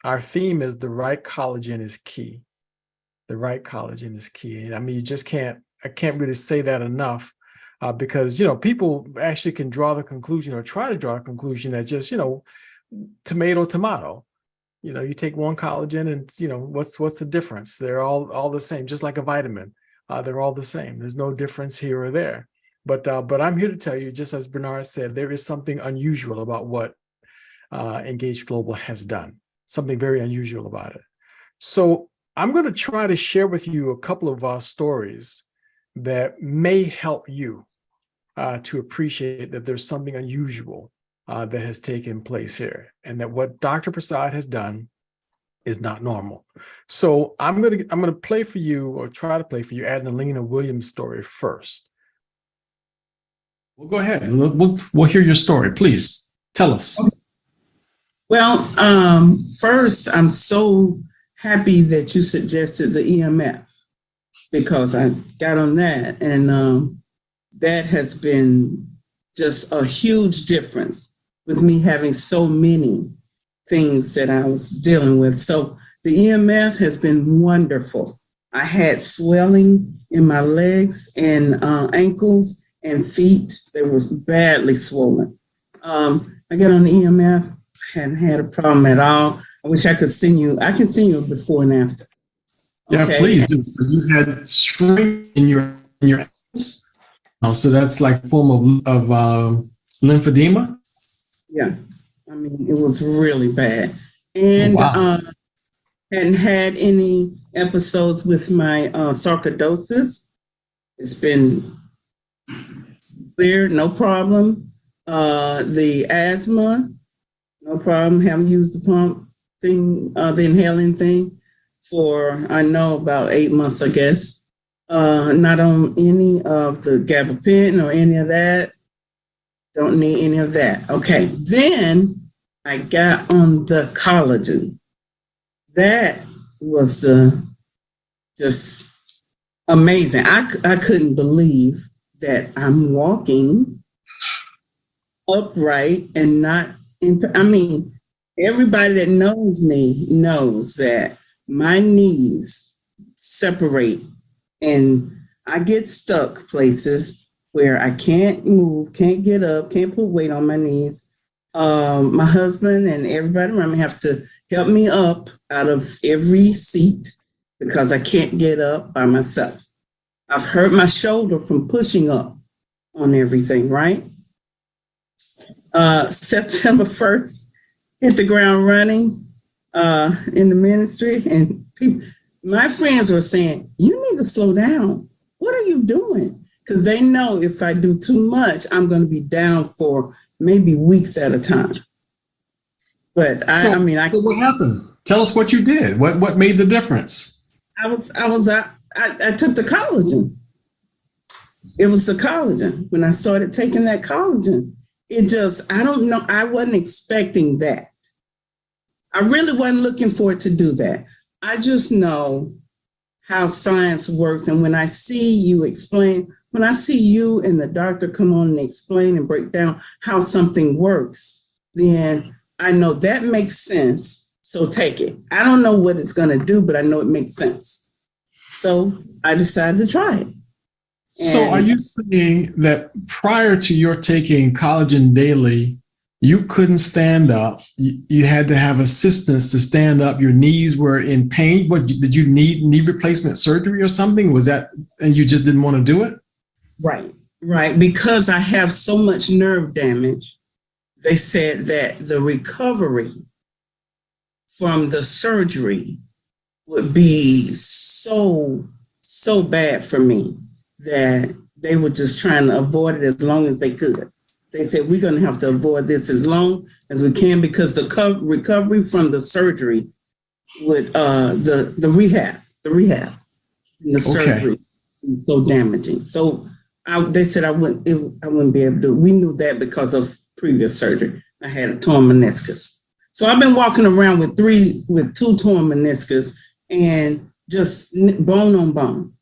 Our theme is the right collagen is key. The right collagen is key. And I mean, I can't really say that enough, because, people actually can draw the conclusion or try to draw a conclusion that just, tomato, tomato. You take one collagen and, what's the difference? They're all the same, just like a vitamin. They're all the same. There's no difference here or there. But I'm here to tell you, just as Bernard said, there is something unusual about what Engage Global has done. Something very unusual about it. So I'm going to try to share with you a couple of stories that may help you to appreciate that there's something unusual that has taken place here, and that what Dr. Prasad has done is not normal. So I'm gonna play for you, or try to play for you, Adnalena Williams' story first. Well, go ahead. We'll hear your story. Please tell us. Well, first, I'm so happy that you suggested the EMF, because I got on that, and that has been just a huge difference with me having so many things that I was dealing with. So the EMF has been wonderful. I had swelling in my legs and ankles and feet. They were badly swollen. I got on the EMF, hadn't had a problem at all. I wish I could send you. I can send you a before and after. Yeah, okay. Please do. So you had shrink in your ankles. So that's like a form of lymphedema. Yeah, I mean, it was really bad. And hadn't had any episodes with my sarcoidosis. It's been clear, no problem. The asthma, no problem. Haven't used the pump thing, the inhaling thing, for, I know, about 8 months, I guess. Not on any of the gabapentin or any of that. Don't need any of that. Okay, then I got on the collagen. That was just amazing. I couldn't believe that I'm walking upright and not I mean, everybody that knows me knows that my knees separate and I get stuck places where I can't move, can't get up, can't put weight on my knees. My husband and everybody around me have to help me up out of every seat because I can't get up by myself. I've hurt my shoulder from pushing up on everything, right? September 1st, hit the ground running in the ministry, and my friends were saying, you need to slow down. What are you doing? Because they know if I do too much, I'm going to be down for maybe weeks at a time. But so what happened? Tell us what you did. What made the difference? I took the collagen. It was the collagen. When I started taking that collagen, it just, I don't know, I wasn't expecting that. I really wasn't looking for it to do that. I just know how science works. And when I see you explain, when I see you and the doctor come on and explain and break down how something works, then I know that makes sense. So take it. I don't know what it's going to do, but I know it makes sense. So I decided to try it. So are you saying that prior to your taking Collagen Daily, you couldn't stand up? You had to have assistance to stand up. Your knees were in pain. What, did you need knee replacement surgery or something? Was that, and you just didn't want to do it? Right. Because I have so much nerve damage, they said that the recovery from the surgery would be so bad for me that they were just trying to avoid it as long as they could. They said, we're going to have to avoid this as long as we can because the recovery from the surgery would, the rehab, and the surgery was so damaging. So they said I wouldn't be able to do it. We knew that because of previous surgery. I had a torn meniscus. So I've been walking around with two torn meniscus and just bone on bone.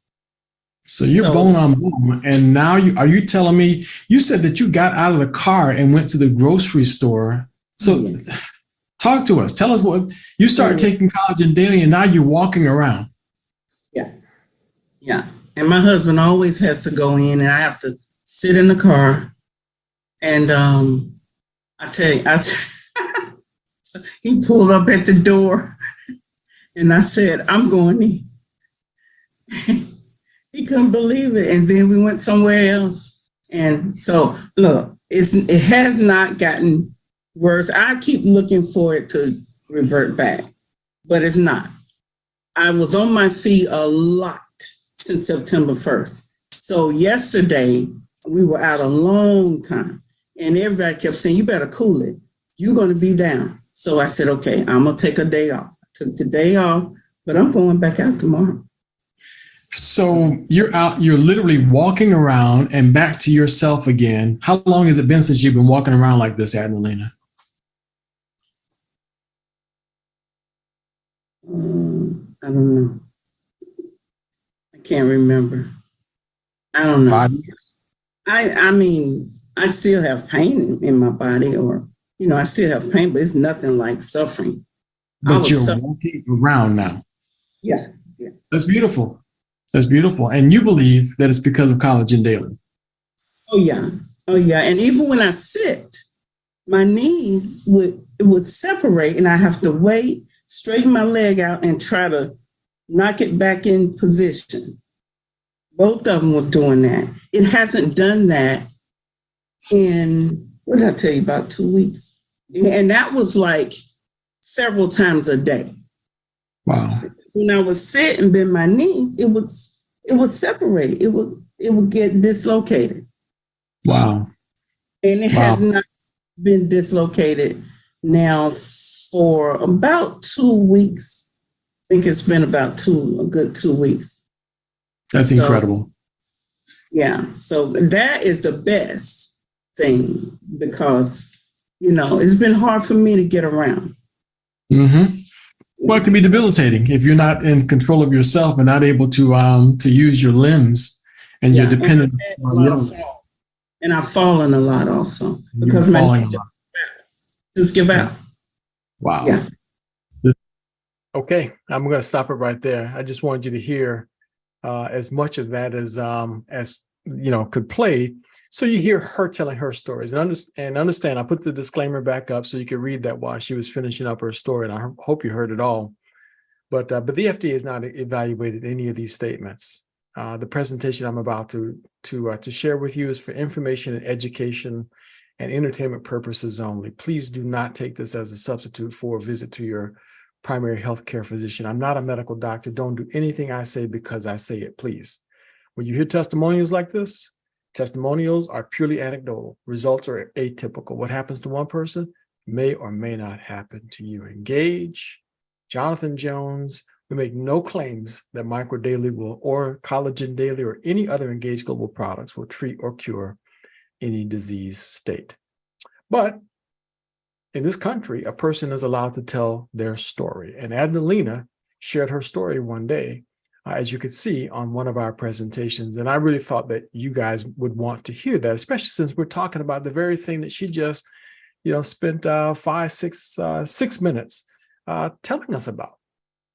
So you're bone on bone, and now are you telling me, you said that you got out of the car and went to the grocery store. So Talk to us. Tell us what you started taking Collagen Daily, and now you're walking around. Yeah. Yeah. And my husband always has to go in, and I have to sit in the car. And I tell you, he pulled up at the door, and I said, I'm going in. He couldn't believe it. And then we went somewhere else. And so, look, it has not gotten worse. I keep looking for it to revert back, but it's not. I was on my feet a lot since September 1st. So yesterday, we were out a long time, and everybody kept saying, you better cool it. You're going to be down. So I said, okay, I'm going to take a day off. I took the day off, but I'm going back out tomorrow. So you're out, you're literally walking around and back to yourself again. How long has it been since you've been walking around like this, Adnalena? I don't know. I can't remember. I don't know. 5 years? I mean, I still have pain in my body, or, I still have pain, but it's nothing like suffering. But you're walking around now. Yeah. That's beautiful. That's beautiful. And you believe that it's because of Collagen Daily. Oh, yeah. And even when I sit, my knees would separate, and I have to wait, straighten my leg out, and try to knock it back in position. Both of them was doing that. It hasn't done that in, what did I tell you, about 2 weeks? And that was like several times a day. Wow. When I would sit and bend my knees, it would separate. It would get dislocated. Wow. And it has not been dislocated now for about 2 weeks. I think it's been about a good 2 weeks. That's incredible. Yeah. So that is the best thing, because, it's been hard for me to get around. Mm-hmm. Well, it can be debilitating if you're not in control of yourself and not able to use your limbs, and you're dependent on others. And I've fallen a lot also, because my knee just give out. Wow. Yeah. Okay, I'm going to stop it right there. I just wanted you to hear as much of that as could play, so you hear her telling her stories and understand. I put the disclaimer back up so you could read that while she was finishing up her story, and I hope you heard it all. But the FDA has not evaluated any of these statements. The presentation I'm about to share with you is for information and education and entertainment purposes only. Please do not take this as a substitute for a visit to your primary healthcare physician. I'm not a medical doctor. Don't do anything I say because I say it, please. When you hear testimonials like this, testimonials are purely anecdotal. Results are atypical. What happens to one person may or may not happen to you. Engage, Jonathan Jones. We make no claims that Micro Daily or Collagen Daily or any other Engage Global products will treat or cure any disease state. But in this country, a person is allowed to tell their story. And Adnalena shared her story one day, as you could see on one of our presentations. And I really thought that you guys would want to hear that, especially since we're talking about the very thing that she just, spent 6 minutes telling us about.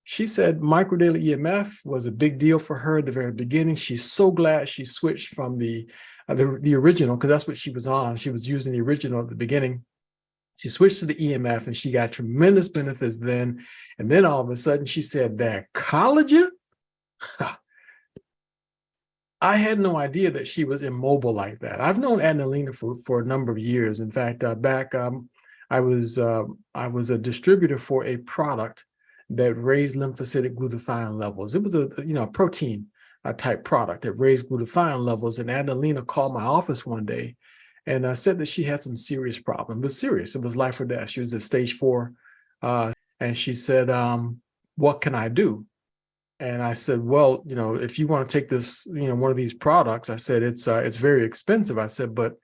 She said Micro Daily EMF was a big deal for her at the very beginning. She's so glad she switched from the original, because that's what she was on. She was using the original at the beginning. She switched to the EMF and she got tremendous benefits then. And then all of a sudden she said, that collagen? I had no idea that she was immobile like that. I've known Adnalena for a number of years. In fact, back I was a distributor for a product that raised lymphocytic glutathione levels. It was a protein type product that raised glutathione levels. And Adnalena called my office one day and said that she had some serious problem. It was serious. It was life or death. She was at stage 4. And she said, what can I do? And I said, well, if you want to take this, one of these products, I said, it's very expensive. I said, but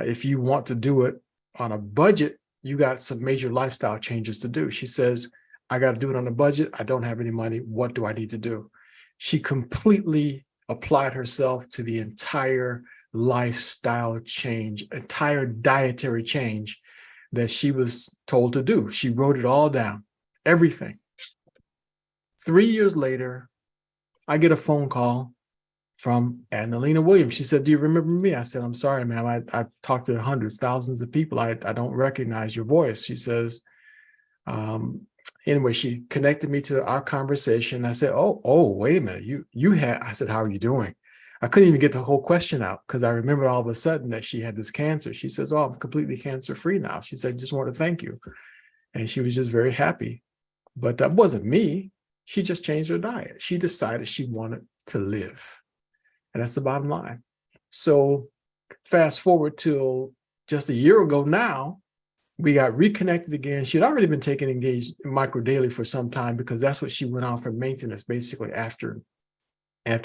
if you want to do it on a budget, you got some major lifestyle changes to do. She says, I got to do it on a budget. I don't have any money. What do I need to do? She completely applied herself to the entire lifestyle change, entire dietary change that she was told to do. She wrote it all down, everything. 3 years later, I get a phone call from Adnalena Williams. She said, "Do you remember me?" I said, "I'm sorry, ma'am. I've talked to hundreds, thousands of people. I don't recognize your voice." She says, anyway, she connected me to our conversation. I said, oh, wait a minute. You had, I said, "How are you doing?" I couldn't even get the whole question out because I remembered all of a sudden that she had this cancer. She says, "Oh, I'm completely cancer free now." She said, "Just want to thank you." And she was just very happy. But that wasn't me. She just changed her diet. She decided she wanted to live. And that's the bottom line. So fast forward till just a year ago now, we got reconnected again. She had already been taking Engaged Micro Daily for some time because that's what she went on for maintenance, basically after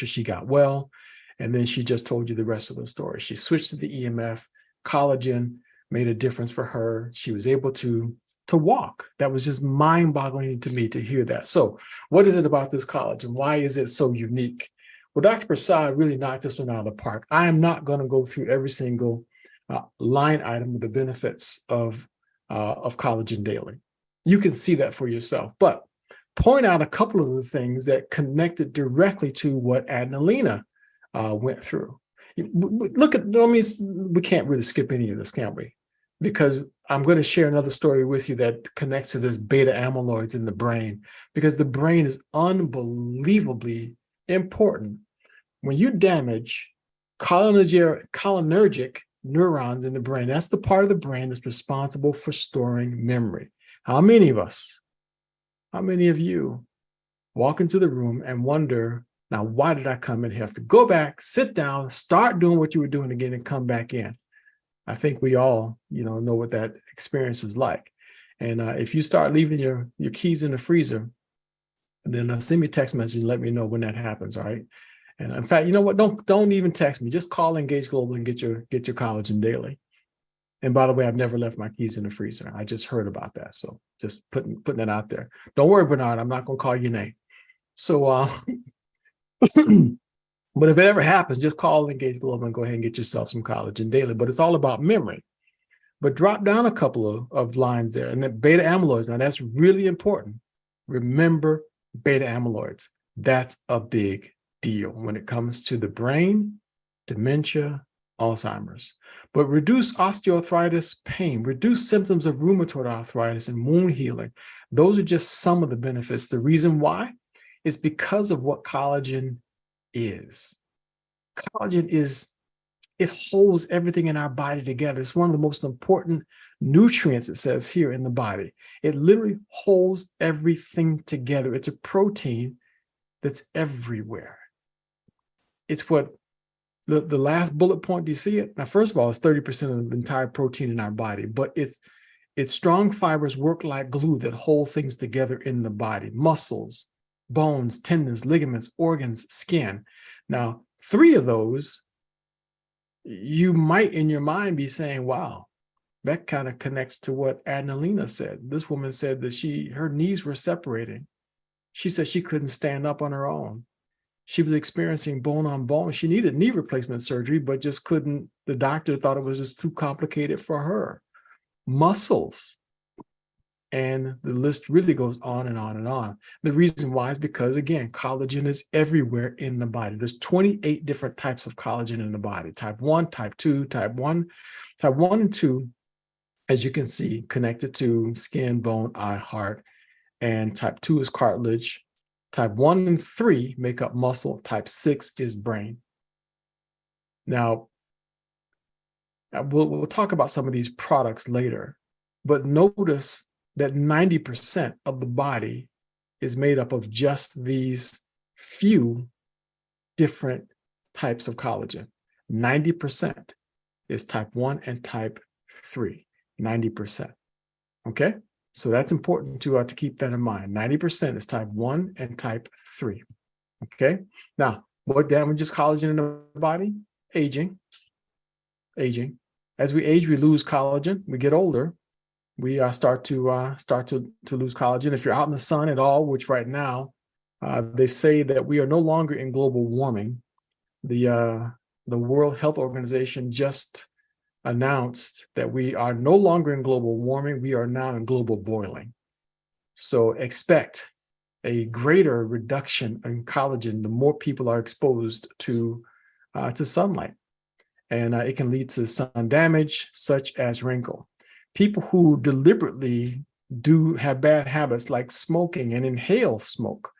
she got well. And then she just told you the rest of the story. She switched to the EMF. Collagen made a difference for her. She was able to walk. That was just mind-boggling to me to hear that. So what is it about this collagen? Why is it so unique? Well, Dr. Prasad really knocked this one out of the park. I am not going to go through every single line item of the benefits of Collagen Daily. You can see that for yourself, but point out a couple of the things that connected directly to what Adnalena went through. Look at, I mean, we can't really skip any of this, can we? Because I'm going to share another story with you that connects to this beta amyloids in the brain, because the brain is unbelievably important. When you damage cholinergic neurons in the brain, that's the part of the brain that's responsible for storing memory. How many of us, how many of you walk into the room and wonder, now, why did I come in here? Have to go back, sit down, start doing what you were doing again and come back in? I think we all, know what that experience is like. And if you start leaving your keys in the freezer, then send me a text message and let me know when that happens, all right? And in fact, you know what? Don't even text me. Just call Engage Global and get your Collagen Daily. And by the way, I've never left my keys in the freezer. I just heard about that. So just putting that out there. Don't worry, Bernard. I'm not going to call your name. So, but if it ever happens, just call Engage Global and go ahead and get yourself some Collagen Daily. But it's all about memory. But drop down a couple of lines there. And then beta amyloids. Now, that's really important. Remember beta amyloids. That's a big deal when it comes to the brain, dementia, Alzheimer's. But reduce osteoarthritis pain, reduce symptoms of rheumatoid arthritis and wound healing. Those are just some of the benefits. The reason why is because of what collagen is. Collagen it holds everything in our body together. It's one of the most important nutrients, it says here, in the body. It literally holds everything together. It's a protein that's everywhere. It's what the last bullet point, do you see it? Now, first of all, it's 30% of the entire protein in our body, but its strong fibers work like glue that hold things together in the body: muscles, bones, tendons, ligaments, organs, skin. Now, 3 of those, you might in your mind be saying, wow, that kind of connects to what Adnalena said. This woman said that her knees were separating. She said she couldn't stand up on her own. She was experiencing bone on bone. She needed knee replacement surgery, but just couldn't. The doctor thought it was just too complicated for her. Muscles. And the list really goes on and on and on. The reason why is because, again, collagen is everywhere in the body. There's 28 different types of collagen in the body. Type 1, type 2, type 1 and 2, as you can see, connected to skin, bone, eye, heart. And type 2 is cartilage. Type 1 and 3 make up muscle. Type 6 is brain. Now, we'll talk about some of these products later, but notice that 90% of the body is made up of just these few different types of collagen. 90% is type 1 and type 3, 90%. Okay? So that's important to keep that in mind. 90% is type 1 and type 3. Okay? Now, what damages collagen in the body? Aging. As we age, we lose collagen. We get older. We start to lose collagen. If you're out in the sun at all, which right now they say that we are no longer in global warming. The World Health Organization just announced that we are no longer in global warming, we are now in global boiling. So expect a greater reduction in collagen the more people are exposed to sunlight. And it can lead to sun damage, such as wrinkle. People who deliberately do have bad habits like smoking and inhale smoke,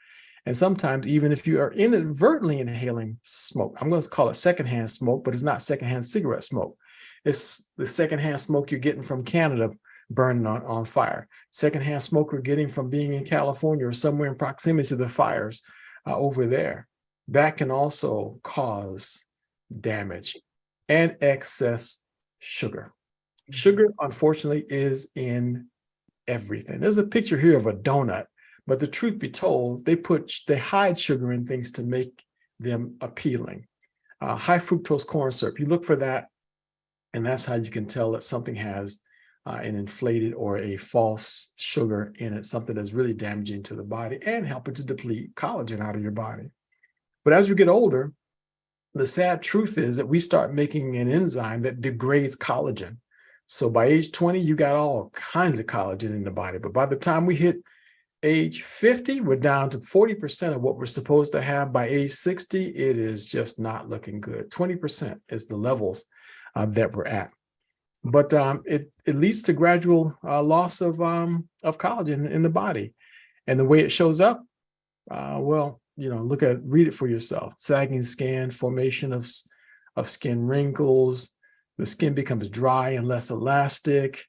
and sometimes even if you are inadvertently inhaling smoke, I'm going to call it secondhand smoke, but it's not secondhand cigarette smoke. It's the secondhand smoke you're getting from Canada burning on fire. Secondhand smoke we're getting from being in California or somewhere in proximity to the fires over there. That can also cause damage. And excess sugar. Sugar, unfortunately, is in everything. There's a picture here of a donut, but the truth be told, they hide sugar in things to make them appealing. High fructose corn syrup, you look for that, and that's how you can tell that something has an inflated or a false sugar in it, something that's really damaging to the body and helping to deplete collagen out of your body. But as we get older, the sad truth is that we start making an enzyme that degrades collagen. So by age 20, you got all kinds of collagen in the body. But by the time we hit age 50, we're down to 40% of what we're supposed to have. By age 60, it is just not looking good. 20% is the levels that we're at. But it leads to gradual loss of collagen in the body. And the way it shows up, read it for yourself. Sagging skin, formation of skin wrinkles, the skin becomes dry and less elastic,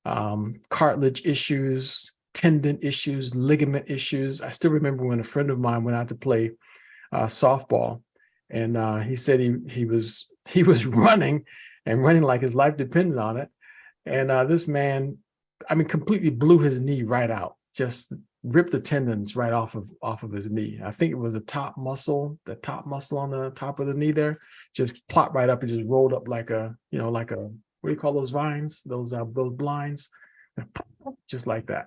cartilage issues, tendon issues, ligament issues. I still remember when a friend of mine went out to play softball, and he said he was running like his life depended on it. And this man, completely blew his knee right out, just ripped the tendons right off of his knee. I think it was the top muscle on the top of the knee there, just plopped right up and just rolled up like a, what do you call those vines? Those blinds, just like that.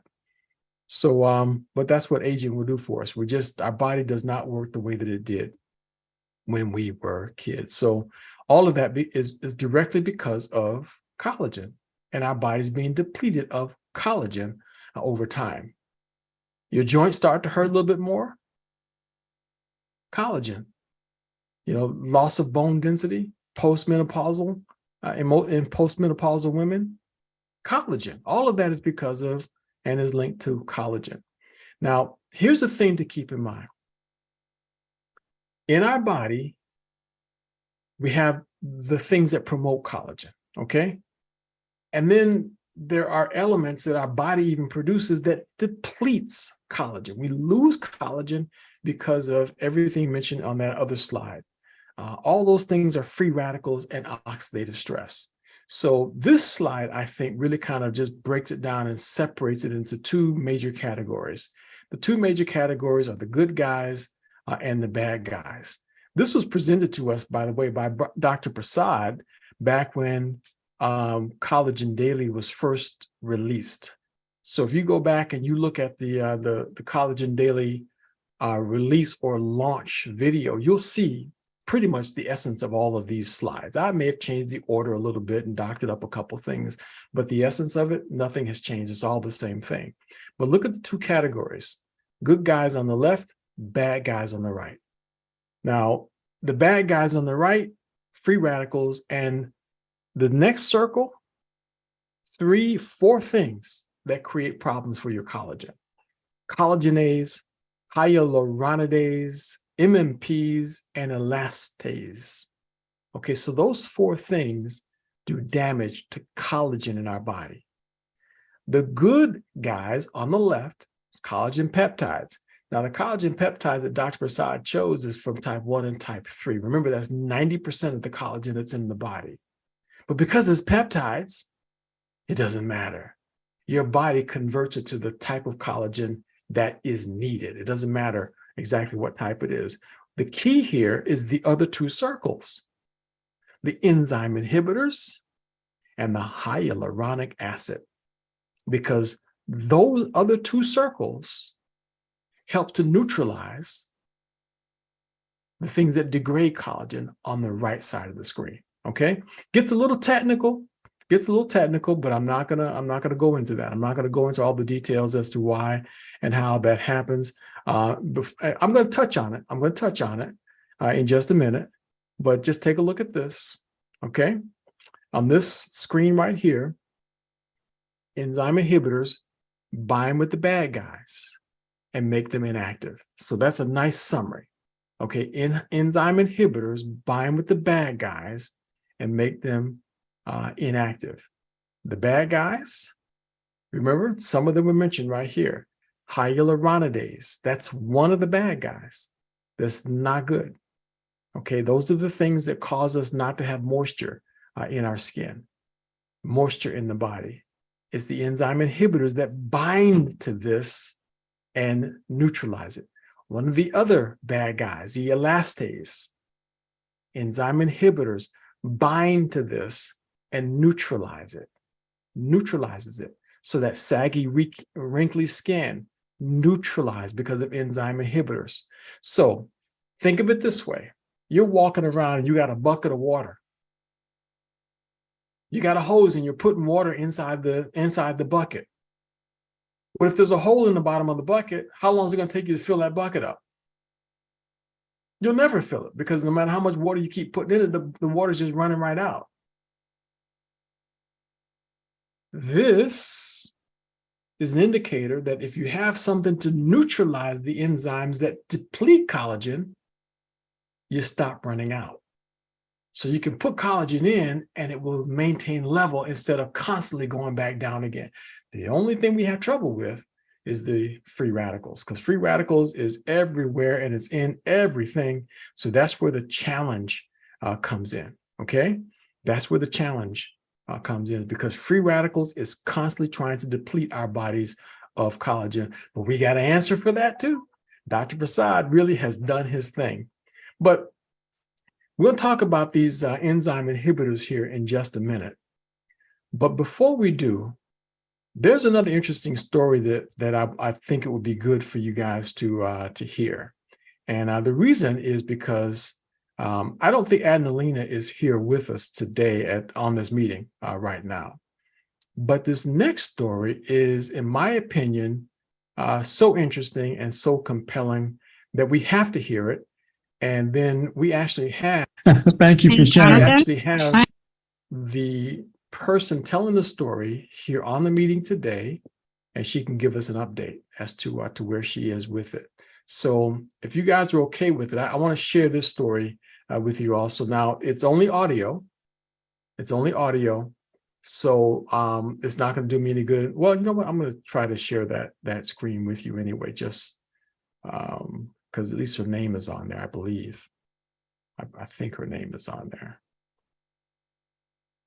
So, but that's what aging will do for us. Our body does not work the way that it did when we were kids. So all of that is directly because of collagen, and our body's being depleted of collagen over time. Your joints start to hurt a little bit more. Collagen, loss of bone density, postmenopausal, in postmenopausal women, collagen. All of that is because of and is linked to collagen. Now, here's the thing to keep in mind. In our body, we have the things that promote collagen, okay? And then there are elements that our body even produces that depletes collagen. We lose collagen because of everything mentioned on that other slide. All those things are free radicals and oxidative stress. So this slide, I think, really kind of just breaks it down and separates it into two major categories. The two major categories are the good guys and the bad guys. This was presented to us, by the way, by Dr. Prasad back when Collagen Daily was first released. So if you go back and you look at the Collagen Daily release or launch video, you'll see pretty much the essence of all of these slides. I may have changed the order a little bit and doctored up a couple things, but the essence of it, nothing has changed. It's all the same thing. But look at the two categories: good guys on the left, bad guys on the right. Now, the bad guys on the right, free radicals, and the next circle, 3-4 things that create problems for your collagen: collagenase, hyaluronidase, MMPs, and elastase. Okay, so those 4 things do damage to collagen in our body. The good guys on the left is collagen peptides. Now, the collagen peptides that Dr. Prasad chose is from type 1 and type 3. Remember, that's 90% of the collagen that's in the body. But because it's peptides, it doesn't matter. Your body converts it to the type of collagen that is needed. It doesn't matter exactly what type it is. The key here is the other 2 circles: the enzyme inhibitors and the hyaluronic acid, because those other 2 circles help to neutralize the things that degrade collagen on the right side of the screen. Okay, gets a little technical, Gets a little technical, but I'm not gonna go into that. I'm not gonna go into all the details as to why and how that happens. I'm gonna touch on it. I'm gonna touch on it in just a minute, but just take a look at this. Okay, on this screen right here, enzyme inhibitors bind with the bad guys and make them inactive. So that's a nice summary. Okay, enzyme inhibitors bind with the bad guys and make them inactive. The bad guys, remember, some of them were mentioned right here. Hyaluronidase, that's one of the bad guys. That's not good. Okay, those are the things that cause us not to have moisture in our skin, moisture in the body. It's the enzyme inhibitors that bind to this and neutralize it. One of the other bad guys, the elastase, enzyme inhibitors bind to this and neutralizes it. So that saggy, wrinkly skin neutralized because of enzyme inhibitors. So think of it this way. You're walking around and you got a bucket of water. You got a hose and you're putting water inside the bucket. But if there's a hole in the bottom of the bucket, how long is it going to take you to fill that bucket up? You'll never fill it, because no matter how much water you keep putting in it, the water's just running right out. This is an indicator that if you have something to neutralize the enzymes that deplete collagen, you stop running out. So you can put collagen in and it will maintain level instead of constantly going back down again. The only thing we have trouble with is the free radicals, because free radicals is everywhere and it's in everything. So that's where the challenge comes in, okay? That's where the challenge comes in, because free radicals is constantly trying to deplete our bodies of collagen. But we got an answer for that too. Dr. Prasad really has done his thing. But we'll talk about these enzyme inhibitors here in just a minute. But before we do, there's another interesting story that I think it would be good for you guys to hear. And the reason is because I don't think Adnalena is here with us today on this meeting right now. But this next story is, in my opinion, so interesting and so compelling that we have to hear it. And then we actually have, thank you for sharing. We actually have the person telling the story here on the meeting today, and she can give us an update as to where she is with it. So if you guys are okay with it, I want to share this story with you also. Now, it's only audio. It's only audio. So it's not going to do me any good. Well, you know what? I'm going to try to share that screen with you anyway, just because at least her name is on there, I believe. I think her name is on there.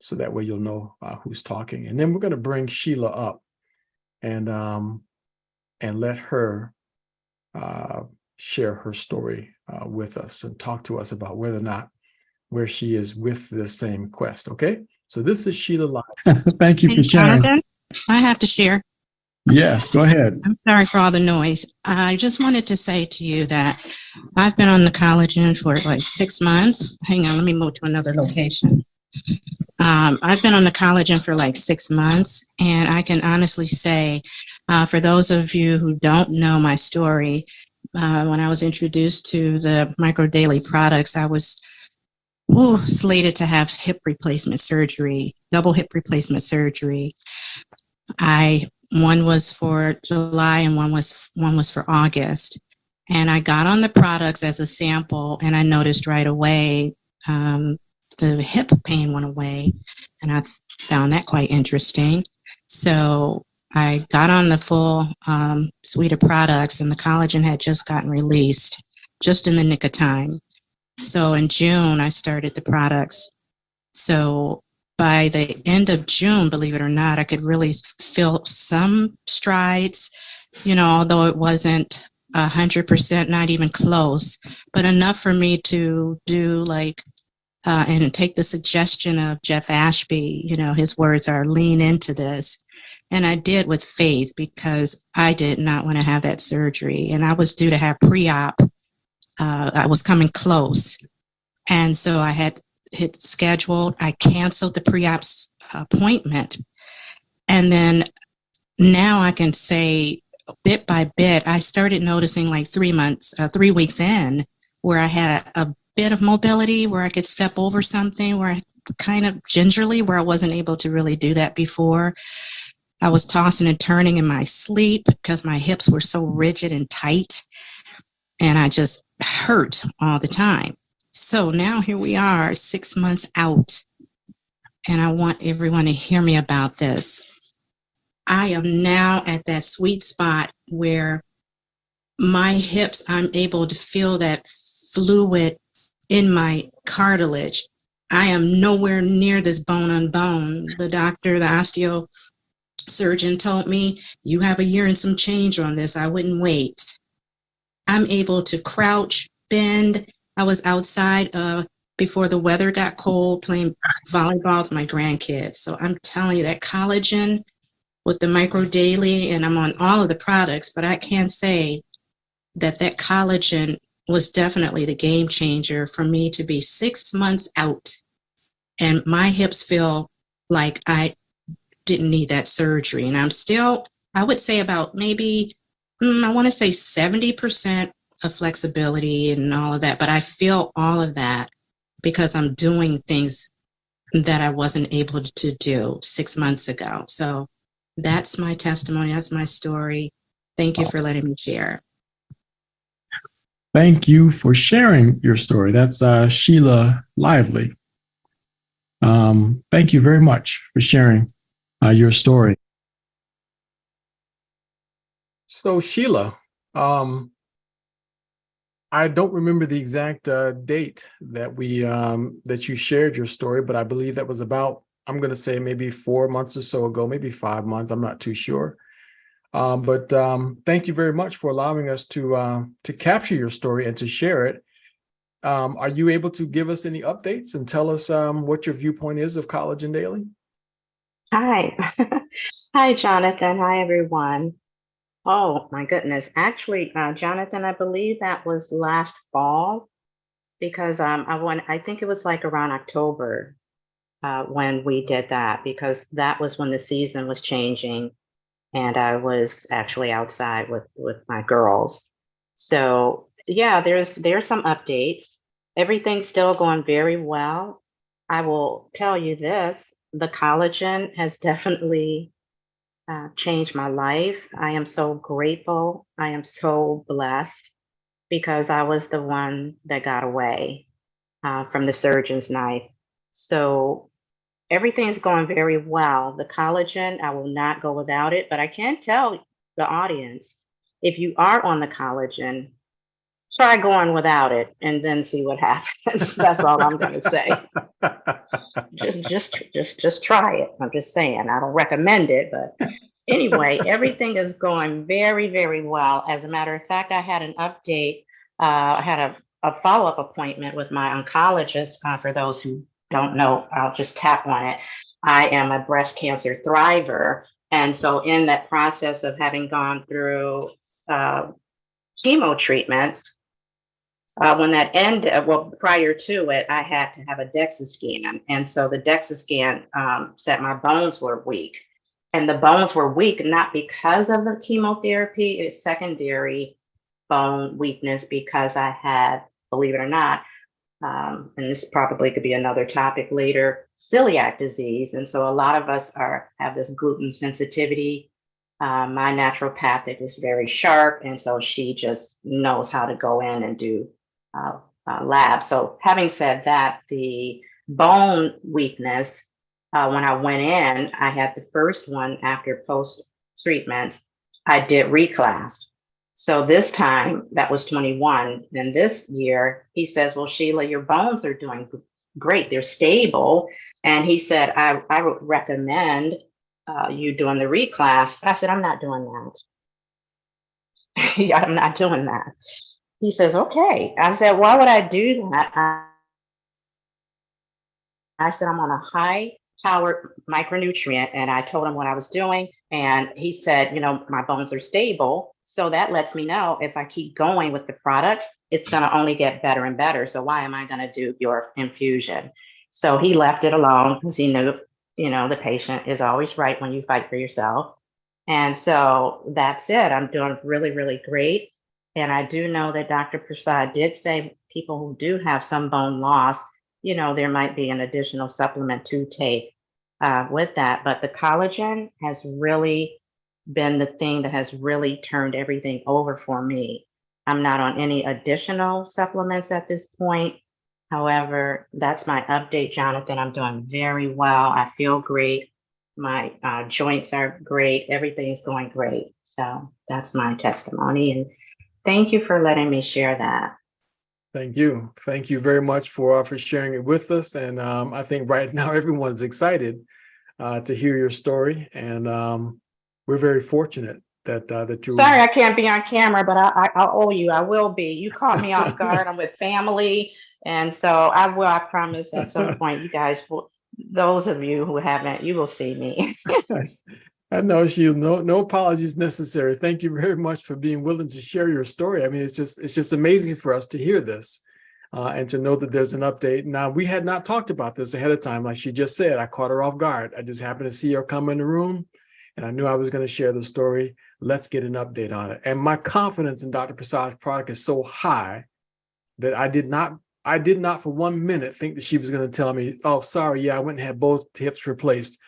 So that way you'll know who's talking. And then we're going to bring Sheila up and let her share her story with us and talk to us about whether or not where she is with this same quest. Okay, so this is Sheila live. Thank you for sharing. Jonathan, I have to share. Yes, go ahead. I'm sorry for all the noise. I just wanted to say to you that I've been on the collagen for like 6 months. Hang on, let me move to another location. I've been on the collagen for like 6 months, and I can honestly say, for those of you who don't know my story, when I was introduced to the Micro Daily products, I was slated to have hip replacement surgery, double hip replacement surgery. One was for July and one was for August. And I got on the products as a sample, and I noticed right away the hip pain went away, and I found that quite interesting. So I got on the full suite of products, and the collagen had just gotten released just in the nick of time. So in June, I started the products. So by the end of June, believe it or not, I could really feel some strides, although it wasn't 100%, not even close, but enough for me to do and take the suggestion of Jeff Ashby. His words are lean into this. And I did with faith, because I did not want to have that surgery. And I was due to have pre-op. I was coming close. And so I had hit scheduled. I canceled the pre-op appointment. And then now I can say bit by bit, I started noticing like 3 weeks in, where I had a bit of mobility, where I could step over something, where I kind of gingerly, where I wasn't able to really do that before. I was tossing and turning in my sleep because my hips were so rigid and tight, and I just hurt all the time. So now here we are 6 months out, and I want everyone to hear me about this. I am now at that sweet spot where my hips, I'm able to feel that fluid in my cartilage. I am nowhere near this bone on bone. The doctor, the osteosurgeon told me, you have a year and some change on this. I wouldn't wait. I'm able to crouch, bend. I was outside before the weather got cold playing volleyball with my grandkids. So I'm telling you, that collagen with the Micro Daily, and I'm on all of the products, but I can say that collagen was definitely the game changer for me to be 6 months out. And my hips feel like I didn't need that surgery. And I'm still, I would say about maybe, I want to say 70% of flexibility and all of that. But I feel all of that because I'm doing things that I wasn't able to do 6 months ago. So that's my testimony. That's my story. Thank you for letting me share. Thank you for sharing your story. That's Sheila Lively. Thank you very much for sharing your story. So Sheila, I don't remember the exact date that that you shared your story, but I believe that was about, I'm going to say maybe 4 months or so ago, maybe 5 months. I'm not too sure. But thank you very much for allowing us to capture your story and to share it. Are you able to give us any updates and tell us what your viewpoint is of Collagen Daily? Hi. Hi, Jonathan. Hi, everyone. Oh, my goodness. Actually, Jonathan, I believe that was last fall because I think it was like around October when we did that, because that was when the season was changing and I was actually outside with my girls. So yeah, there's some updates. Everything's still going very well. I will tell you this, the collagen has definitely changed my life. I am so grateful. I am so blessed because I was the one that got away from the surgeon's knife. So everything's going very well. The collagen, I will not go without it, but I can tell the audience, if you are on the collagen, try going without it and then see what happens. That's all I'm going to say. Just try it. I'm just saying, I don't recommend it, but anyway, everything is going very, very well. As a matter of fact, I had an update. I had a follow-up appointment with my oncologist. For those who don't know, I'll just tap on it. I am a breast cancer thriver. And so in that process of having gone through chemo treatments, when that ended, well, prior to it, I had to have a DEXA scan. And so the DEXA scan said my bones were weak. And the bones were weak, not because of the chemotherapy, it's secondary bone weakness because I had, believe it or not, and this probably could be another topic later, celiac disease. And so a lot of us have this gluten sensitivity. My naturopathic is very sharp, and so she just knows how to go in and do labs. So having said that, the bone weakness, when I went in, I had the first one after post treatments, I did reclass. So this time that was 21. Then this year he says, well, Sheila, your bones are doing great. They're stable. And he said, I would recommend you doing the reclass. But I said, I'm not doing that. Yeah, I'm not doing that. He says, okay. I said, why would I do that? I said, I'm on a high powered micronutrient. And I told him what I was doing. And he said, my bones are stable. So that lets me know if I keep going with the products, it's going to only get better and better. So why am I going to do your infusion? So he left it alone because he knew, the patient is always right when you fight for yourself. And so that's it. I'm doing really, really great. And I do know that Dr. Prasad did say people who do have some bone loss, there might be an additional supplement to take with that. But the collagen has really been the thing that has really turned everything over for me. I'm not on any additional supplements at this point. However, that's my update, Jonathan. I'm doing very well. I feel great. My joints are great. Everything's going great. So that's my testimony. And thank you for letting me share that. Thank you. Thank you very much for sharing it with us. And I think right now everyone's excited to hear your story. And we're very fortunate that you. Sorry, I can't be on camera, but I owe you. I will be. You caught me off guard. I'm with family. And so I will, I promise at some point, you guys will, those of you who haven't, you will see me. I know, Sheila, no apologies necessary. Thank you very much for being willing to share your story. I mean, it's just amazing for us to hear this and to know that there's an update. Now, we had not talked about this ahead of time. Like she just said, I caught her off guard. I just happened to see her come in the room and I knew I was going to share the story. Let's get an update on it. And my confidence in Dr. Prasad's product is so high that I did not for 1 minute think that she was going to tell me, oh, sorry, yeah, I went and had both hips replaced.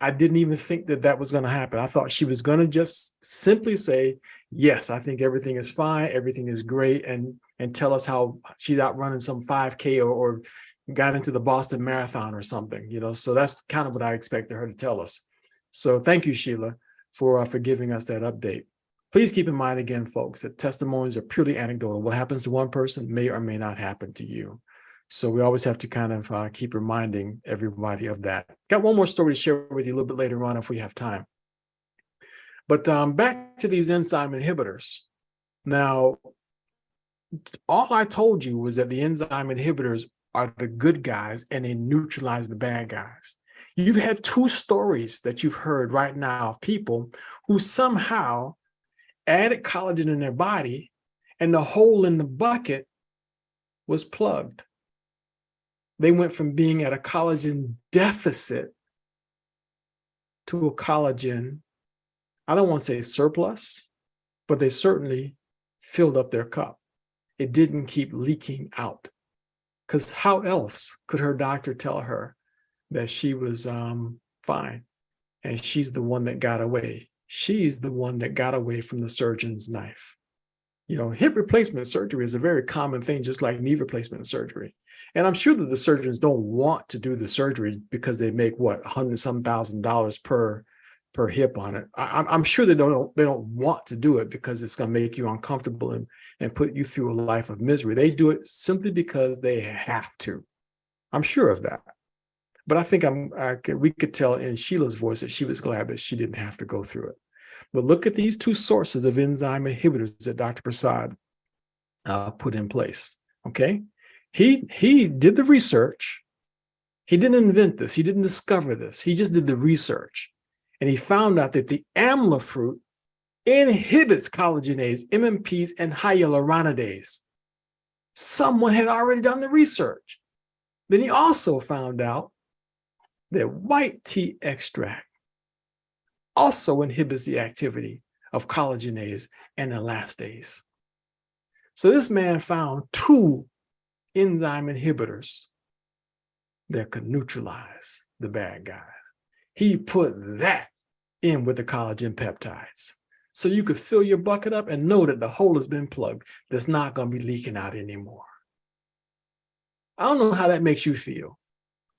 I didn't even think that was going to happen. I thought she was going to just simply say, yes, I think everything is fine, everything is great, and tell us how she's out running some 5K or got into the Boston Marathon or something, So that's kind of what I expected her to tell us. So thank you, Sheila, for giving us that update. Please keep in mind again, folks, that testimonies are purely anecdotal. What happens to one person may or may not happen to you. So we always have to kind of keep reminding everybody of that. Got one more story to share with you a little bit later on if we have time. But back to these enzyme inhibitors. Now, all I told you was that the enzyme inhibitors are the good guys and they neutralize the bad guys. You've had two stories that you've heard right now of people who somehow added collagen in their body and the hole in the bucket was plugged. They went from being at a collagen deficit to a collagen, I don't want to say surplus, but they certainly filled up their cup. It didn't keep leaking out. Because how else could her doctor tell her that she was fine? And she's the one that got away. She's the one that got away from the surgeon's knife. Hip replacement surgery is a very common thing, just like knee replacement surgery. And I'm sure that the surgeons don't want to do the surgery because they make $100,000 per hip on it. I'm sure they don't want to do it because it's going to make you uncomfortable and put you through a life of misery. They do it simply because they have to. I'm sure of that. But I think we could tell in Sheila's voice that she was glad that she didn't have to go through it. But look at these two sources of enzyme inhibitors that Dr. Prasad put in place. Okay, he did the research. He didn't invent this. He didn't discover this. He just did the research, and he found out that the amla fruit inhibits collagenase, MMPs, and hyaluronidase. Someone had already done the research. Then he also found out that white tea extract also inhibits the activity of collagenase and elastase. So this man found two enzyme inhibitors that could neutralize the bad guys. He put that in with the collagen peptides. So you could fill your bucket up and know that the hole has been plugged. That's not going to be leaking out anymore. I don't know how that makes you feel,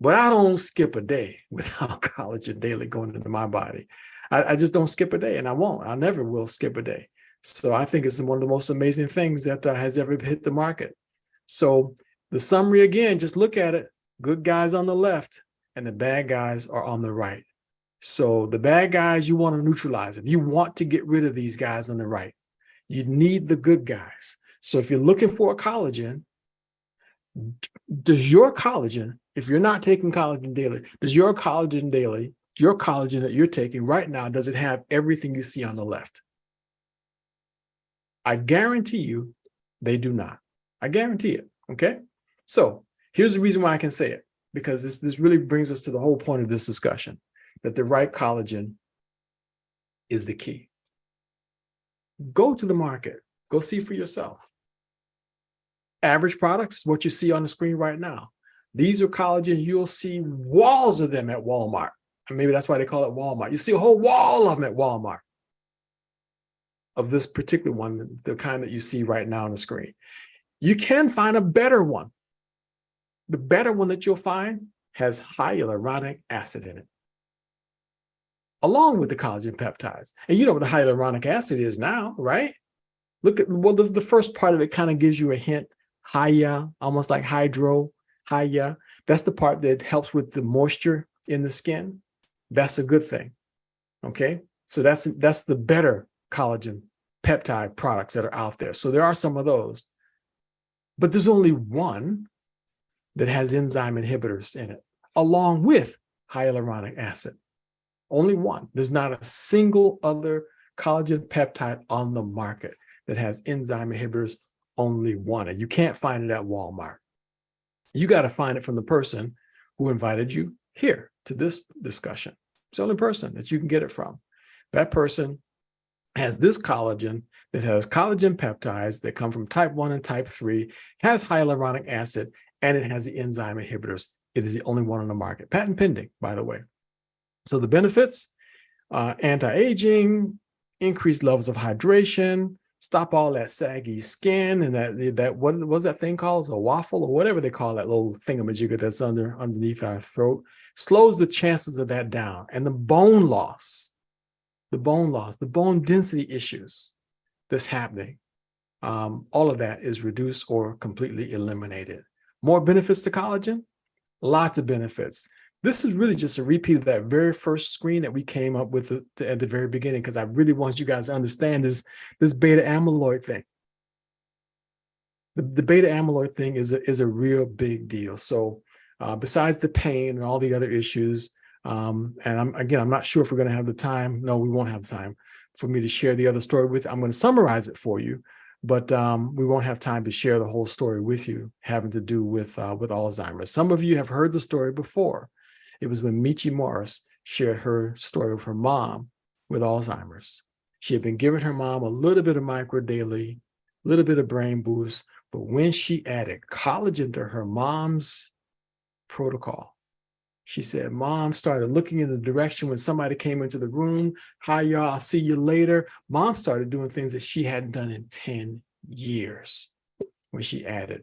but I don't skip a day without Collagen Daily going into my body. I just don't skip a day, and I won't. I never will skip a day. So I think it's one of the most amazing things that has ever hit the market. So the summary again, just look at it. Good guys on the left and the bad guys are on the right. So the bad guys, you want to neutralize them. You want to get rid of these guys on the right. You need the good guys. So if you're looking for a collagen, does your collagen, if you're not taking Collagen Daily, does your Collagen Daily, your collagen that you're taking right now, does it have everything you see on the left? I guarantee you they do not. I guarantee it. Okay. So here's the reason why I can say it. because this really brings us to the whole point of this discussion, that the right collagen is the key. Go to the market, go see for yourself. Average products, what you see on the screen right now. These are collagen. You'll see walls of them at Walmart. And maybe that's why they call it Walmart. You see a whole wall of them at Walmart of this particular one, the kind that you see right now on the screen. You can find a better one. The better one that you'll find has hyaluronic acid in it, along with the collagen peptides. And you know what the hyaluronic acid is now, right? Look at, well, the first part of it kind of gives you a hint. Hya, almost like hydro, hya. That's the part that helps with the moisture in the skin. That's a good thing. Okay. So that's the better collagen peptide products that are out there. So there are some of those, but there's only one that has enzyme inhibitors in it, along with hyaluronic acid. Only one. There's not a single other collagen peptide on the market that has enzyme inhibitors. Only one. And you can't find it at Walmart. You got to find it from the person who invited you here to this discussion. It's the only person that you can get it from. That person has this collagen that has collagen peptides that come from type 1 and type 3, has hyaluronic acid, and it has the enzyme inhibitors. It is the only one on the market. Patent pending, by the way. So the benefits, anti-aging, increased levels of hydration, stop all that saggy skin and that what was that thing called? A waffle or whatever they call that little thingamajigger that's underneath our throat. Slows the chances of that down. And the bone density issues that's happening, all of that is reduced or completely eliminated. More benefits to collagen? Lots of benefits. This is really just a repeat of that very first screen that we came up with at the very beginning, because I really want you guys to understand this beta amyloid thing. The beta amyloid thing is a real big deal. So besides the pain and all the other issues, and I'm not sure if we're going to have the time. No, we won't have time for me to share the other story with. I'm going to summarize it for you, but we won't have time to share the whole story with you, having to do with Alzheimer's. Some of you have heard the story before. It was when Michi Morris shared her story of her mom with Alzheimer's. She had been giving her mom a little bit of Micro Daily, a little bit of Brain Boost, but when she added collagen to her mom's protocol, she said, Mom started looking in the direction when somebody came into the room. Hi, y'all, I'll see you later. Mom started doing things that she hadn't done in 10 years when she added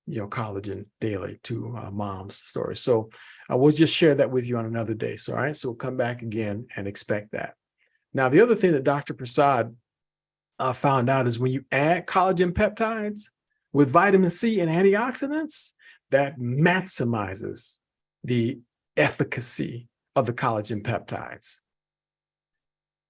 Collagen Daily to Mom's story. So I will just share that with you on another day. So, all right, so we'll come back again and expect that. Now, the other thing that Dr. Prasad found out is when you add collagen peptides with vitamin C and antioxidants, that maximizes the efficacy of the collagen peptides.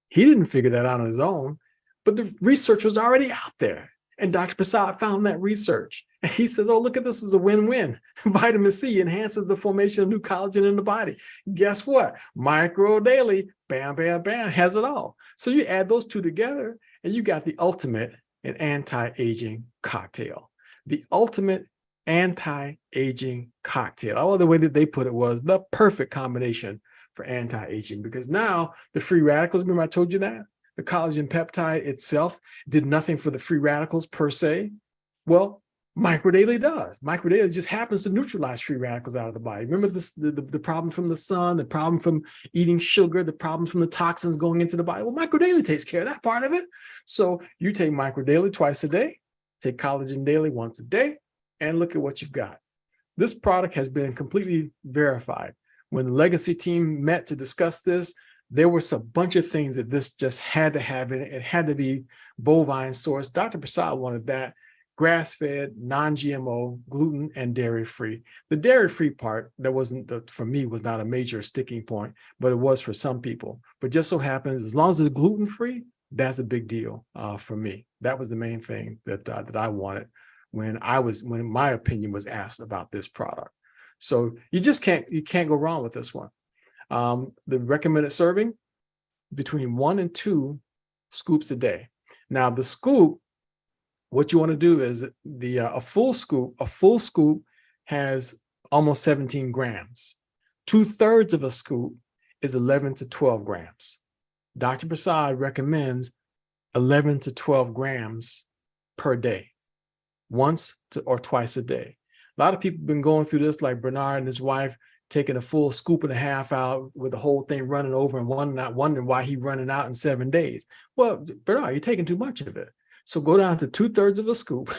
He didn't figure that out on his own, but the research was already out there. And Dr. Prasad found that research. And he says, oh, look at this as a win-win. Vitamin C enhances the formation of new collagen in the body. Guess what? Micro Daily, bam, bam, bam, has it all. So you add those two together and you got the ultimate in anti-aging cocktail. The ultimate anti-aging cocktail. Oh, the way that they put it was the perfect combination for anti-aging, because now the free radicals, remember I told you that? The collagen peptide itself did nothing for the free radicals per se. Well, Microdaily does. Microdaily just happens to neutralize free radicals out of the body. Remember this, the problem from the sun, the problem from eating sugar, the problem from the toxins going into the body. Well, Microdaily takes care of that part of it. So you take Microdaily twice a day, take Collagen Daily once a day, and look at what you've got. This product has been completely verified. When the Legacy team met to discuss this, there was a bunch of things that this just had to have in it. It had to be bovine sourced. Dr. Prasad wanted that. Grass-fed, non-GMO, gluten, and dairy-free. The dairy-free part, that wasn't, for me, was not a major sticking point, but it was for some people. But just so happens, as long as it's gluten-free, that's a big deal for me. That was the main thing that I wanted when my opinion was asked about this product. So you can't go wrong with this one. The recommended serving, between 1 and 2 scoops a day. Now the scoop, what you want to do is a full scoop has almost 17 grams. 2/3 of a scoop is 11 to 12 grams. Dr. Prasad recommends 11 to 12 grams per day, once or twice a day. A lot of people have been going through this, like Bernard and his wife, taking a full scoop and a half out with the whole thing running over and one not wondering why he's running out in 7 days. Well, Bernard, you're taking too much of it. So go down to 2/3 of a scoop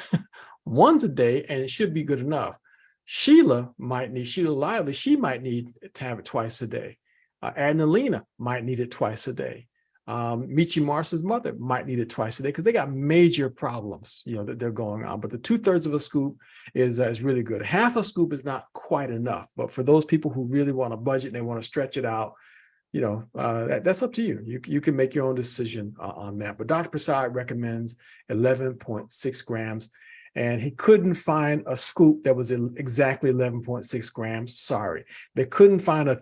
once a day, and it should be good enough. Sheila Lively, she might need to have it twice a day. Adnalena might need it twice a day. Michi Mars's mother might need it twice a day because they got major problems, that they're going on. But the 2/3 of a scoop is really good. Half a scoop is not quite enough, but for those people who really want to budget and they want to stretch it out, that's up to you. You can make your own decision on that. But Dr. Prasad recommends 11.6 grams. And he couldn't find a scoop that was exactly 11.6 grams. Sorry. They couldn't find a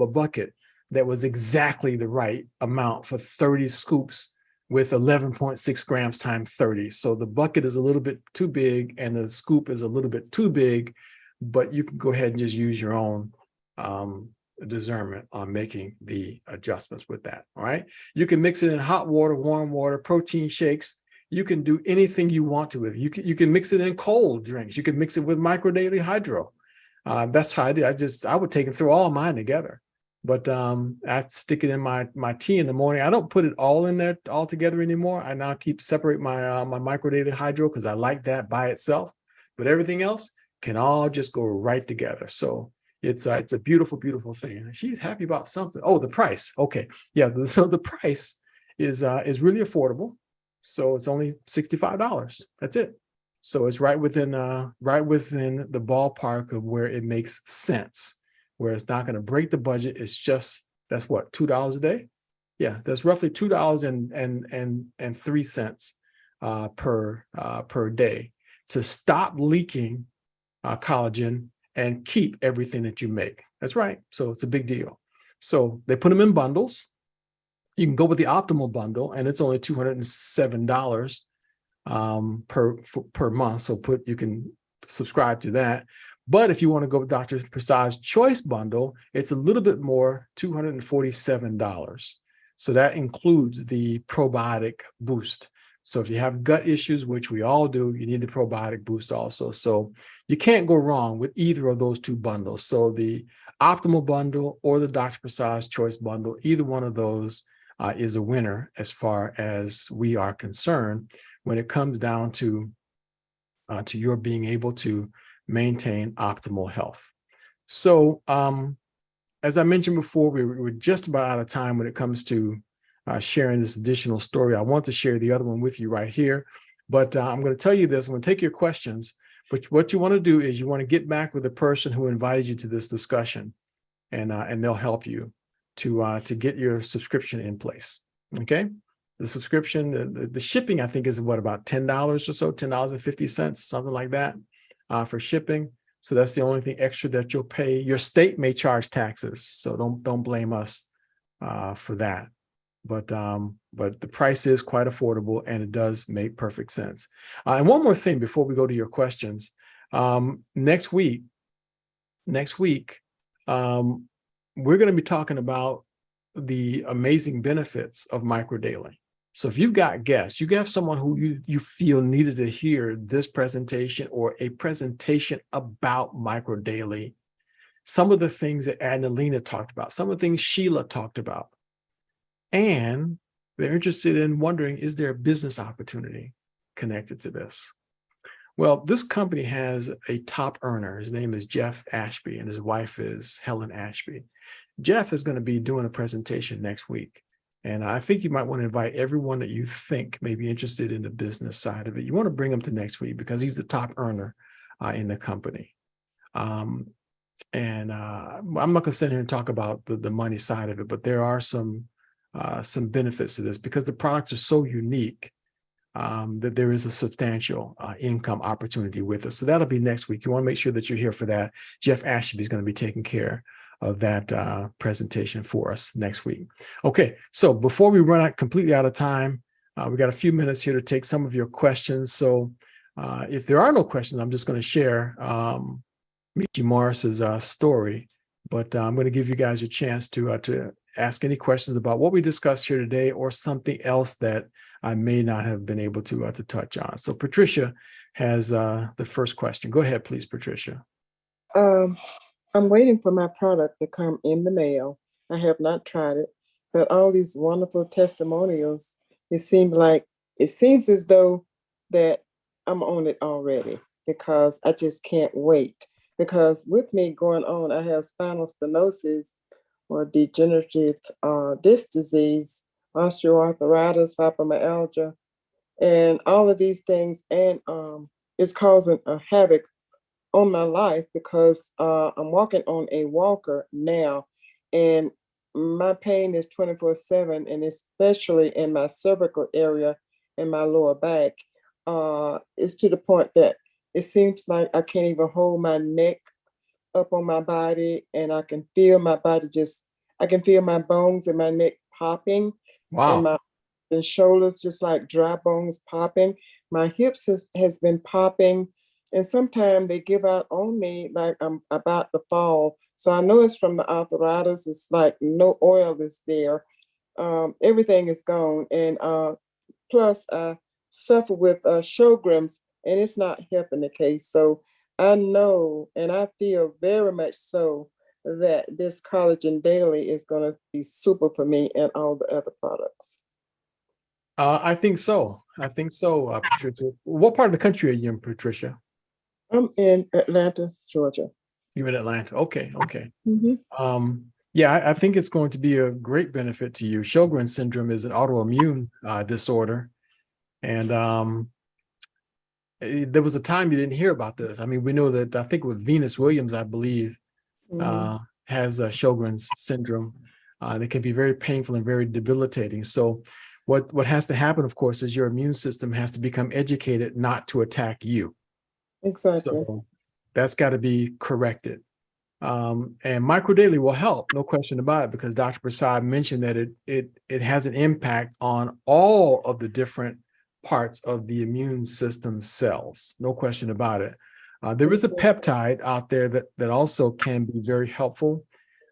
bucket that was exactly the right amount for 30 scoops with 11.6 grams times 30. So the bucket is a little bit too big and the scoop is a little bit too big, but you can go ahead and just use your own discernment on making the adjustments with that. All right. You can mix it in hot water, warm water, protein shakes. You can do anything you want to with it. You can mix it in cold drinks. You can mix it with Micro Daily Hydro. That's how I did. I would take and throw all mine together. But I stick it in my tea in the morning. I don't put it all in there all together anymore. I now separate my Micro Daily Hydro because I like that by itself. But everything else can all just go right together. So it's a beautiful, beautiful thing. And she's happy about something. Oh, the price. Okay, yeah. So the price is really affordable. So it's only $65. That's it. So it's right within the ballpark of where it makes sense, where it's not going to break the budget. It's just, that's what, $2 a day? Yeah, that's roughly $2.03 per day to stop leaking collagen and keep everything that you make. That's right. So it's a big deal. So they put them in bundles. You can go with the optimal bundle, and it's only $207 per month. So you can subscribe to that. But if you want to go with Dr. Prasad's Choice bundle, it's a little bit more, $247. So that includes the probiotic boost. So if you have gut issues, which we all do, you need the probiotic boost also. So you can't go wrong with either of those two bundles. So the optimal bundle or the Dr. Prasad's Choice bundle, either one of those is a winner as far as we are concerned when it comes down to your being able to maintain optimal health. So as I mentioned before, we're just about out of time when it comes to sharing this additional story. I want to share the other one with you right here, but I'm going to tell you this. I'm going to take your questions, but what you want to do is you want to get back with the person who invited you to this discussion, and they'll help you to get your subscription in place. Okay. The subscription, the shipping, I think is what, about $10 or so, $10.50, something like that for shipping. So that's the only thing extra that you'll pay. Your state may charge taxes, so don't blame us for that. But the price is quite affordable and it does make perfect sense. And one more thing before we go to your questions. Next week, we're going to be talking about the amazing benefits of Micro Daily. So if you've got guests, you have someone who you feel needed to hear this presentation or a presentation about Micro Daily, some of the things that Adnalena talked about, some of the things Sheila talked about, and they're interested in wondering, is there a business opportunity connected to this? Well, this company has a top earner. His name is Jeff Ashby, and his wife is Helen Ashby. Jeff is going to be doing a presentation next week. And I think you might want to invite everyone that you think may be interested in the business side of it. You want to bring him to next week because he's the top earner in the company. I'm not going to sit here and talk about the money side of it, but there are some benefits to this because the products are so unique that there is a substantial income opportunity with us. So that'll be next week. You want to make sure that you're here for that. Jeff Ashby is going to be taking care of that presentation for us next week. Okay, so before we run out completely out of time, we got a few minutes here to take some of your questions. So if there are no questions, I'm just going to share Michi Morris's story, but I'm going to give you guys a chance to ask any questions about what we discussed here today or something else that I may not have been able to touch on. So Patricia has the first question. Go ahead, please, Patricia. I'm waiting for my product to come in the mail. I have not tried it, but all these wonderful testimonials, it seems as though that I'm on it already because I just can't wait. Because with me going on, I have spinal stenosis or degenerative disc disease, osteoarthritis, fibromyalgia, and all of these things, and it's causing a havoc on my life because I'm walking on a walker now, and my pain is 24/7, and especially in my cervical area and my lower back. It's to the point that it seems like I can't even hold my neck up on my body, and I can feel my body I can feel my bones in my neck popping, and Wow. my and shoulders just like dry bones popping. My hips has been popping, and sometimes they give out on me like I'm about to fall. So I know it's from the arthritis. It's like no oil is there. Everything is gone, and plus I suffer with Sjogren's, and it's not helping the case. So I know, and I feel very much so that this Collagen Daily is going to be super for me and all the other products. I think so. Patricia. What part of the country are you in, Patricia? I'm in Atlanta, Georgia. You're in Atlanta. Okay. Mm-hmm. Yeah, I think it's going to be a great benefit to you. Sjogren's syndrome is an autoimmune disorder. And there was a time you didn't hear about this. I mean, we know that I think with Venus Williams, I believe, has Sjogren's syndrome. It can be very painful and very debilitating. So what has to happen, of course, is your immune system has to become educated not to attack you. Exactly. So that's got to be corrected. And microdaily will help, no question about it, because Dr. Prasad mentioned that it has an impact on all of the different parts of the immune system cells, no question about it. There is a peptide out there that also can be very helpful.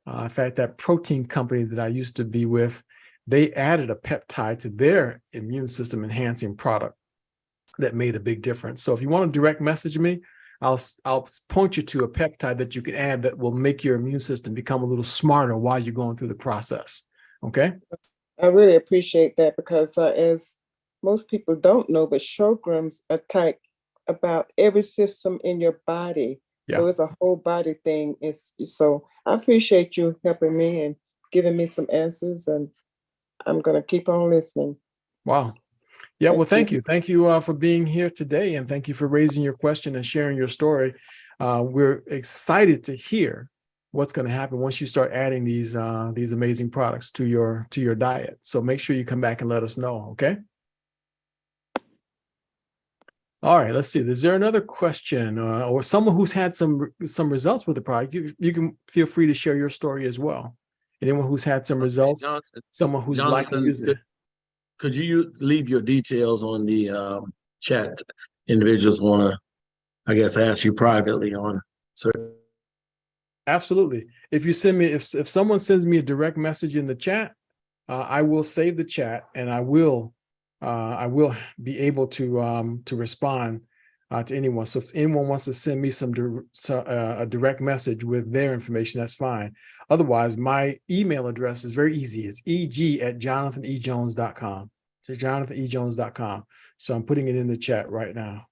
In fact, that protein company that I used to be with, they added a peptide to their immune system enhancing product that made a big difference. So if you want to direct message me, I'll point you to a peptide that you can add that will make your immune system become a little smarter while you're going through the process. Okay. I really appreciate that because as most people don't know, but Sjogren's attack about every system in your body. Yeah. So it's a whole body thing. So I appreciate you helping me and giving me some answers, and I'm going to keep on listening. Wow. Yeah, well, thank you. Thank you for being here today, and thank you for raising your question and sharing your story. We're excited to hear what's going to happen once you start adding these amazing products to your diet. So make sure you come back and let us know, okay? All right, let's see. Is there another question or someone who's had some results with the product? You can feel free to share your story as well. Anyone who's had some results, someone who's likely using it. Could you leave your details on the chat? Individuals want to, I guess, ask you privately on certain. Absolutely. If you send me, if someone sends me a direct message in the chat, I will save the chat and I will be able to respond to anyone. So if anyone wants to send me a direct message with their information, that's fine. Otherwise, my email address is very easy. It's eg@jonathanejones.com. So jonathanejones.com. So I'm putting it in the chat right now.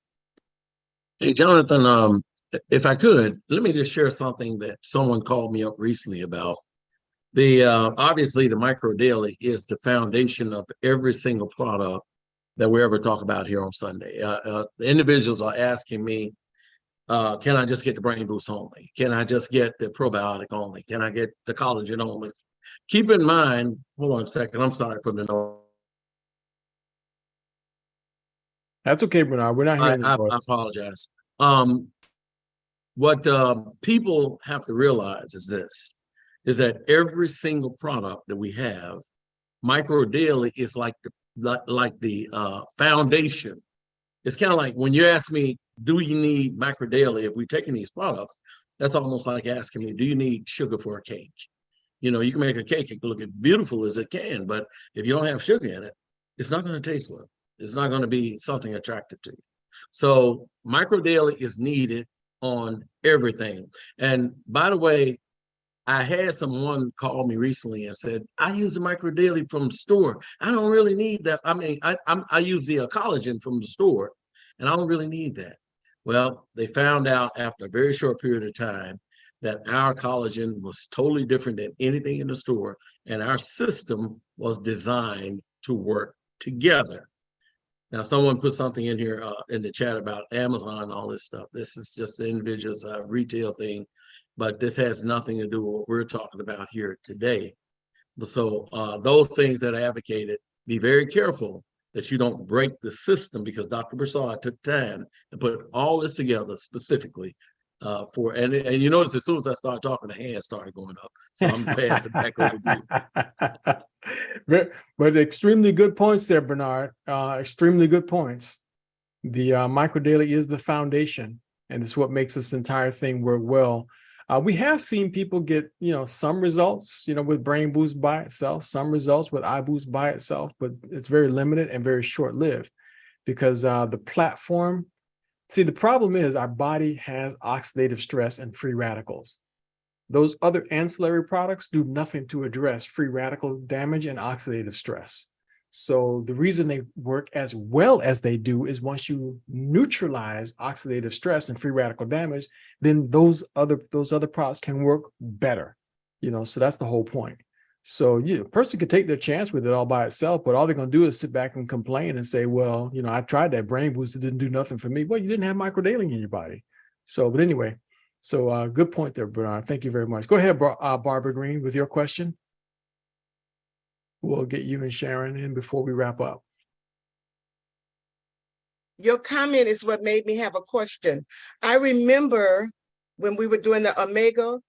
Hey, Jonathan, if I could, let me just share something that someone called me up recently about. Obviously, the Micro Daily is the foundation of every single product that we ever talk about here on Sunday. The individuals are asking me, can I just get the brain boost only? Can I just get the probiotic only? Can I get the collagen only? Keep in mind, hold on a second. I'm sorry for the noise. That's okay, Bernard. We're not hearing the voice. I apologize. What people have to realize is this, is that every single product that we have, Micro Daily is like the foundation. It's kind of like when you ask me, do you need Micro Daily if we're taking these products? That's almost like asking me, do you need sugar for a cake? You know, you can make a cake, it can look as beautiful as it can, but if you don't have sugar in it, it's not going to taste well. It's not going to be something attractive to you. So micro daily is needed on everything. And by the way, I had someone call me recently and said, I use the micro daily from the store. I don't really need that. I mean, I use the collagen from the store and I don't really need that. Well, they found out after a very short period of time that our collagen was totally different than anything in the store, and our system was designed to work together. Now, someone put something in here in the chat about Amazon and all this stuff. This is just the individual's retail thing, but this has nothing to do with what we're talking about here today. So those things that are advocated, be very careful that you don't break the system, because Dr. Broussard took time to put all this together specifically for, and you notice as soon as I started talking, the hands started going up. So I'm passing it back over to you. But extremely good points there, Bernard. Extremely good points. The micro daily is the foundation, and it's what makes this entire thing work well. We have seen people get, some results, with Brain Boost by itself, some results with iBoost by itself, but it's very limited and very short-lived because the platform, see, the problem is our body has oxidative stress and free radicals. Those other ancillary products do nothing to address free radical damage and oxidative stress. So the reason they work as well as they do is once you neutralize oxidative stress and free radical damage, then those other products can work better. So that's the whole point. So a person could take their chance with it all by itself, but all they're going to do is sit back and complain and say, well, I tried that brain boost, it didn't do nothing for me. Well, you didn't have microdaily in your body. So, but anyway, so good point there, Bernard. Thank you very much. Go ahead, Barbara Green, with your question. We'll get you and Sharon in before we wrap up. Your comment is what made me have a question. I remember when we were doing the Omega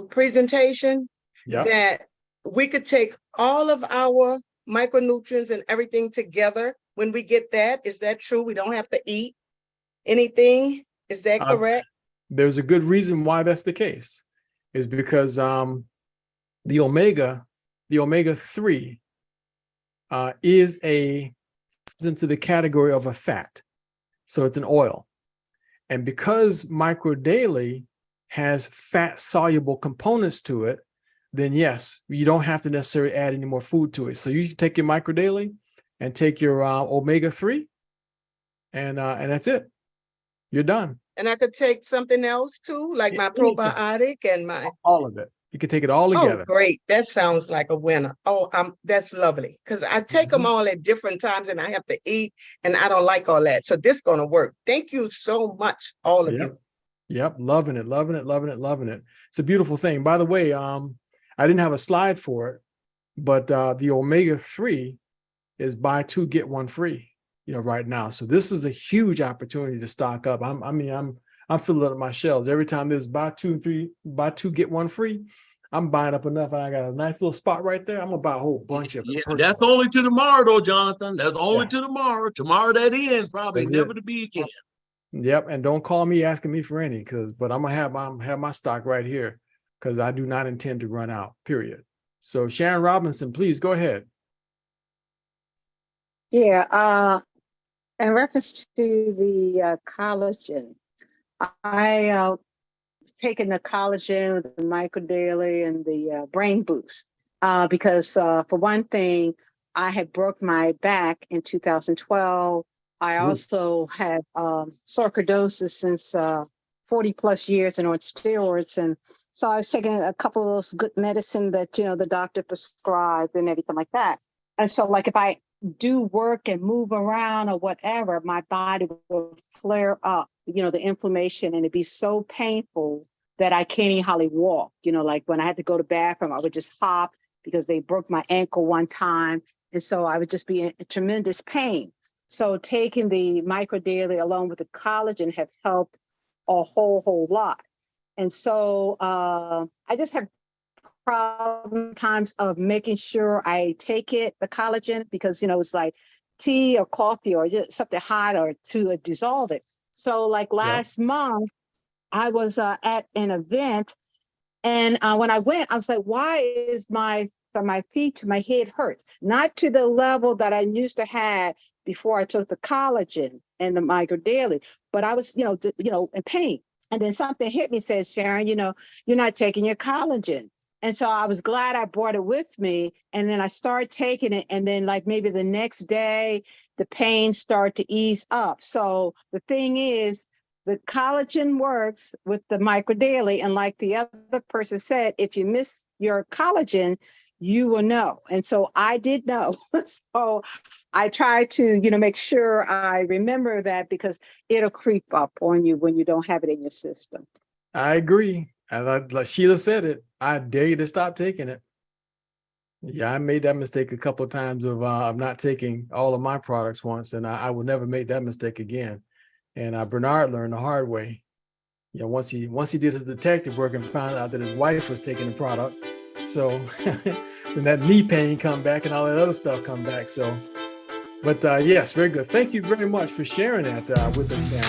presentation, that we could take all of our micronutrients and everything together when we get that. Is that true? We don't have to eat anything. Is that correct? There's a good reason why that's the case, is because the omega-3 is into the category of a fat. So it's an oil. And because micro daily has fat soluble components to it, then yes, you don't have to necessarily add any more food to it. So you can take your micro daily and take your omega-3 and that's it. You're done. And I could take something else too, like my probiotic and my... All of it. You can take it all together. Oh, great. That sounds like a winner. Oh, that's lovely. Because I take them all at different times and I have to eat and I don't like all that. So this is going to work. Thank you so much, all of you. Yep. Loving it. It's a beautiful thing. By the way, I didn't have a slide for it, but the omega-3 is buy two, get one free, right now. So this is a huge opportunity to stock up. I'm filling up my shelves. Every time there's buy two, get one free, I'm buying up enough. And I got a nice little spot right there. I'm gonna buy a whole bunch of it. That's only to tomorrow though, Jonathan. That's only to tomorrow. Tomorrow that ends, probably never to be again. Yep. And don't call me asking me for any, but I'm gonna have my stock right here because I do not intend to run out, period. So Sharon Robinson, please go ahead. Yeah, in reference to the collagen, I taken the collagen, the micro daily, and the brain boost because for one thing, I had broke my back in 2012. I also had sarcoidosis since 40 plus years and on steroids, and so I was taking a couple of those good medicine that the doctor prescribed and everything like that. And so, like if I do work and move around or whatever, my body will flare up, the inflammation, and it'd be so painful that I can't even hardly walk. Like when I had to go to the bathroom, I would just hop because they broke my ankle one time. And so I would just be in tremendous pain. So taking the micro daily along with the collagen have helped a whole lot. And so I just have problem times of making sure I take it, the collagen, because, it's like tea or coffee or just something hot or to dissolve it. So like last month, I was at an event, and when I went, I was like, why is from my feet to my head hurts? Not to the level that I used to have before I took the collagen and the micro daily, but I was, in pain. And then something hit me, says, Sharon, you're not taking your collagen. And so I was glad I brought it with me. And then I started taking it. And then like maybe the next day, the pain started to ease up. So the thing is, the collagen works with the micro daily. And like the other person said, if you miss your collagen, you will know. And so I did know. So I try to, make sure I remember that, because it'll creep up on you when you don't have it in your system. I agree. And like Sheila said it, I dare you to stop taking it. Yeah, I made that mistake a couple of times of not taking all of my products once, and I will never make that mistake again. And Bernard learned the hard way. Once he did his detective work and found out that his wife was taking the product, so then that knee pain come back and all that other stuff come back. So, but yes, very good. Thank you very much for sharing that with us, Karen.